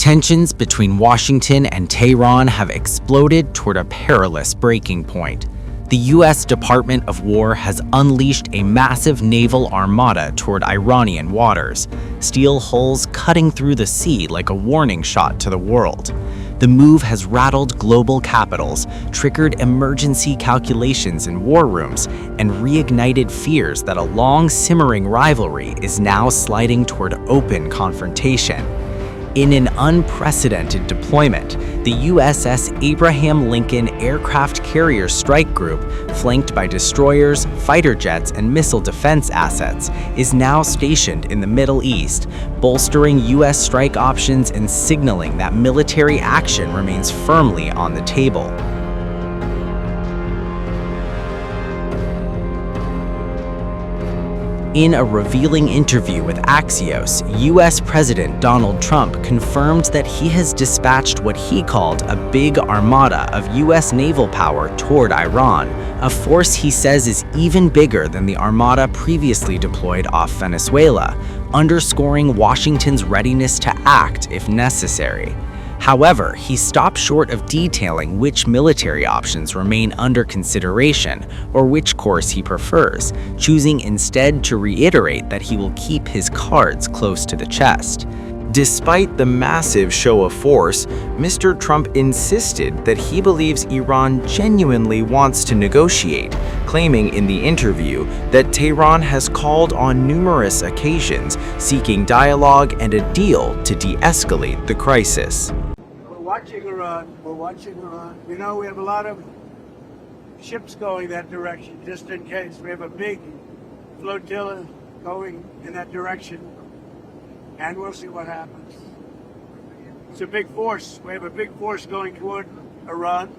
Tensions between Washington and Tehran have exploded toward a perilous breaking point. The U.S. Department of War has unleashed a massive naval armada toward Iranian waters, steel hulls cutting through the sea like a warning shot to the world. The move has rattled global capitals, triggered emergency calculations in war rooms, and reignited fears that a long-simmering rivalry is now sliding toward open confrontation. In an unprecedented deployment, the USS Abraham Lincoln aircraft carrier strike group, flanked by destroyers, fighter jets, and missile defense assets, is now stationed in the Middle East, bolstering U.S. strike options and signaling that military action remains firmly on the table. In a revealing interview with Axios, U.S. President Donald Trump confirmed that he has dispatched what he called a big armada of U.S. naval power toward Iran, a force he says is even bigger than the armada previously deployed off Venezuela, underscoring Washington's readiness to act if necessary. However, he stopped short of detailing which military options remain under consideration or which course he prefers, choosing instead to reiterate that he will keep his cards close to the chest. Despite the massive show of force, Mr. Trump insisted that he believes Iran genuinely wants to negotiate, claiming in the interview that Tehran has called on numerous occasions, seeking dialogue and a deal to de-escalate the crisis. We're watching Iran. You know, we have a lot of ships going that direction, just in case. We have a big flotilla going in that direction, and we'll see what happens. It's a big force. We have a big force going toward Iran.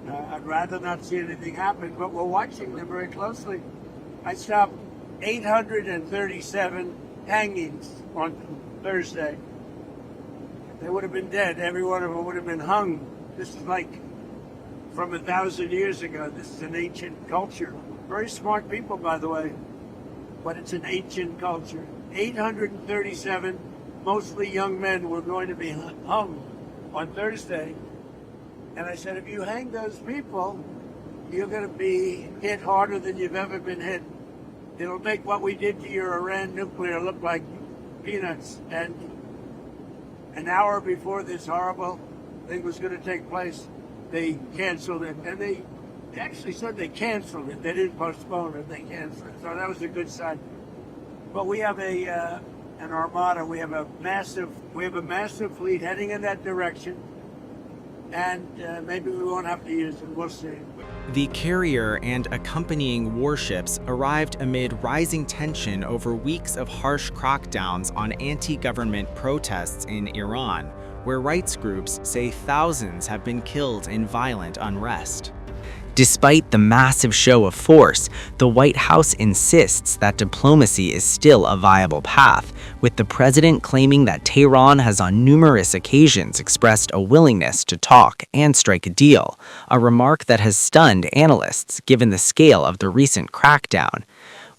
I'd rather not see anything happen, but we're watching them very closely. I stopped 837 hangings on Thursday. They would have been dead. Every one of them would have been hung. This is like from 1,000 years ago. This is an ancient culture. Very smart people, by the way, but it's an ancient culture. 837, mostly young men, were going to be hung on Thursday. And I said, if you hang those people, you're going to be hit harder than you've ever been hit. It'll make what we did to your Iran nuclear look like peanuts. And an hour before this horrible thing was going to take place, they canceled it. And they actually said they canceled it. They didn't postpone it, they canceled it. So that was a good sign. But we have an armada. We have a massive fleet heading in that direction. And maybe we won't have to use it. We'll see. The carrier and accompanying warships arrived amid rising tension over weeks of harsh crackdowns on anti-government protests in Iran, where rights groups say thousands have been killed in violent unrest. Despite the massive show of force, the White House insists that diplomacy is still a viable path, with the president claiming that Tehran has on numerous occasions expressed a willingness to talk and strike a deal, a remark that has stunned analysts given the scale of the recent crackdown.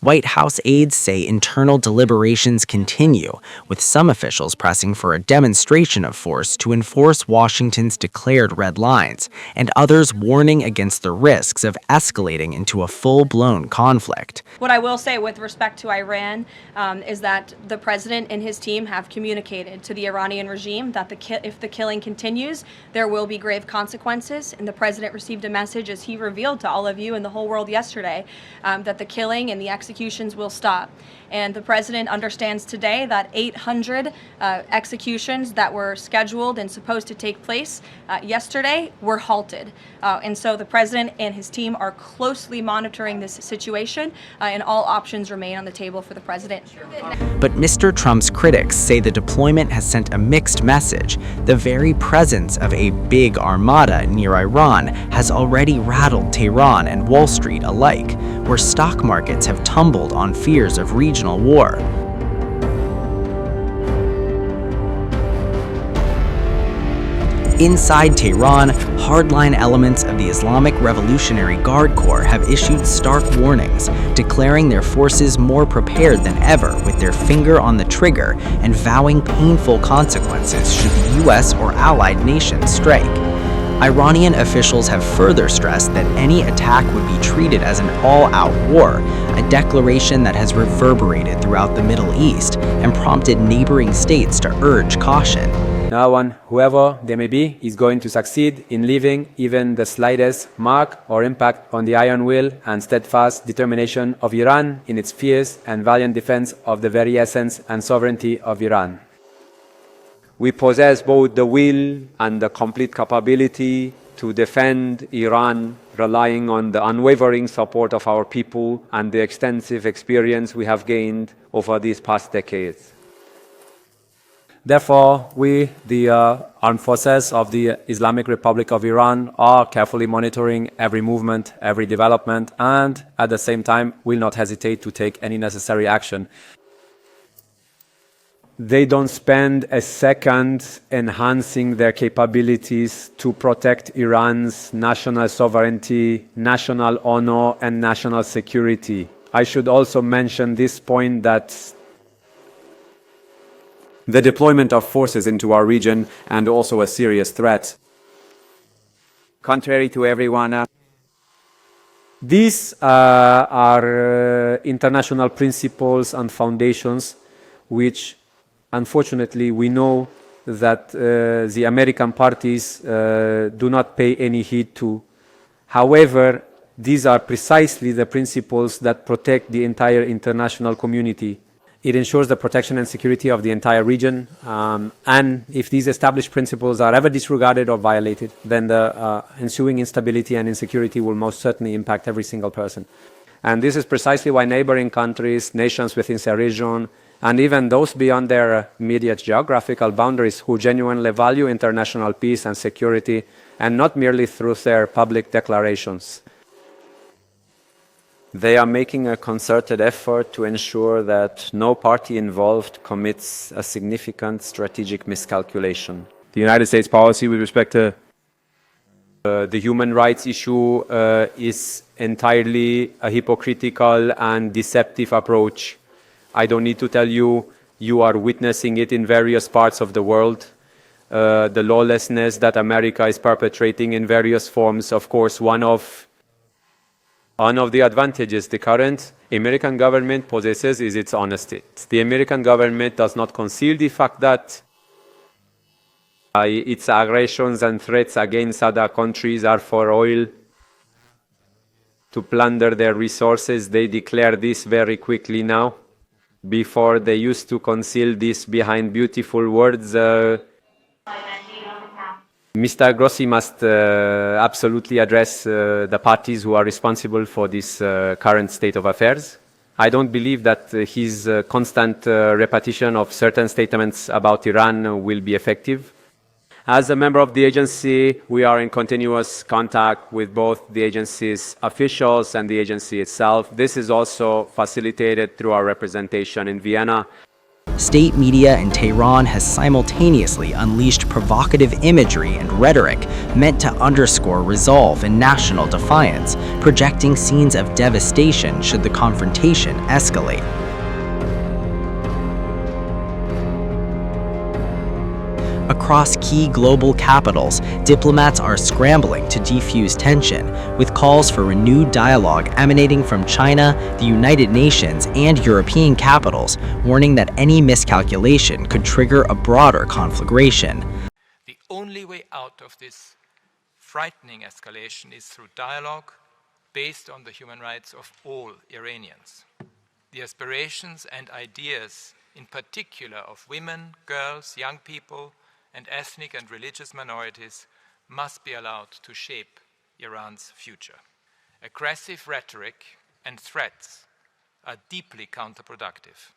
White House aides say internal deliberations continue, with some officials pressing for a demonstration of force to enforce Washington's declared red lines, and others warning against the risks of escalating into a full-blown conflict. What I will say with respect to Iran is that the president and his team have communicated to the Iranian regime that if the killing continues, there will be grave consequences, and the president received a message, as he revealed to all of you and the whole world yesterday, that the killing and the executions will stop. And the president understands today that 800 executions that were scheduled and supposed to take place yesterday were halted. And so the president and his team are closely monitoring this situation, and all options remain on the table for the president. But Mr. Trump's critics say the deployment has sent a mixed message. The very presence of a big armada near Iran has already rattled Tehran and Wall Street alike, where stock markets have tumbled on fears of regional war. Inside Tehran, hardline elements of and the Islamic Revolutionary Guard Corps have issued stark warnings, declaring their forces more prepared than ever with their finger on the trigger and vowing painful consequences should the U.S. or allied nations strike. Iranian officials have further stressed that any attack would be treated as an all-out war, a declaration that has reverberated throughout the Middle East and prompted neighboring states to urge caution. No one, whoever they may be, is going to succeed in leaving even the slightest mark or impact on the iron will and steadfast determination of Iran in its fierce and valiant defense of the very essence and sovereignty of Iran. We possess both the will and the complete capability to defend Iran, relying on the unwavering support of our people and the extensive experience we have gained over these past decades. Therefore, we, the armed forces of the Islamic Republic of Iran, are carefully monitoring every movement, every development, and at the same time will not hesitate to take any necessary action. They don't spend a second enhancing their capabilities to protect Iran's national sovereignty, national honor, and national security. I should also mention this point that the deployment of forces into our region and also a serious threat. Contrary to everyone, these are international principles and foundations which, unfortunately, we know that the American parties do not pay any heed to. However, these are precisely the principles that protect the entire international community. It ensures the protection and security of the entire region, and if these established principles are ever disregarded or violated, then the ensuing instability and insecurity will most certainly impact every single person. And this is precisely why neighboring countries, nations within the region, and even those beyond their immediate geographical boundaries who genuinely value international peace and security, and not merely through their public declarations, they are making a concerted effort to ensure that no party involved commits a significant strategic miscalculation. The United States policy with respect to the human rights issue is entirely a hypocritical and deceptive approach. I don't need to tell you, you are witnessing it in various parts of the world. The lawlessness that America is perpetrating in various forms. Of course, one of the advantages the current American government possesses is its honesty. The American government does not conceal the fact that its aggressions and threats against other countries are for oil, to plunder their resources. They declare this very quickly now. Before, they used to conceal this behind beautiful words. Mr. Grossi must absolutely address the parties who are responsible for this current state of affairs. I don't believe that his constant repetition of certain statements about Iran will be effective. As a member of the agency, we are in continuous contact with both the agency's officials and the agency itself. This is also facilitated through our representation in Vienna. State media in Tehran has simultaneously unleashed provocative imagery and rhetoric meant to underscore resolve and national defiance, projecting scenes of devastation should the confrontation escalate. Across key global capitals, diplomats are scrambling to defuse tension, with calls for renewed dialogue emanating from China, the United Nations, and European capitals, warning that any miscalculation could trigger a broader conflagration. The only way out of this frightening escalation is through dialogue based on the human rights of all Iranians. The aspirations and ideas, in particular of women, girls, young people, and ethnic and religious minorities, must be allowed to shape Iran's future. Aggressive rhetoric and threats are deeply counterproductive.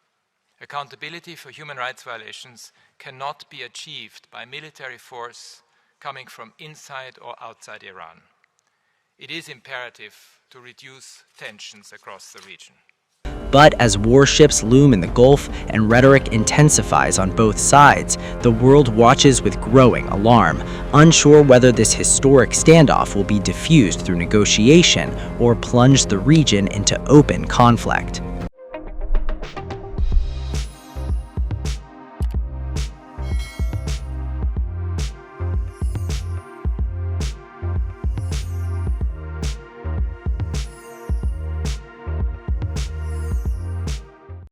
Accountability for human rights violations cannot be achieved by military force coming from inside or outside Iran. It is imperative to reduce tensions across the region. But as warships loom in the Gulf and rhetoric intensifies on both sides, the world watches with growing alarm, unsure whether this historic standoff will be diffused through negotiation or plunge the region into open conflict.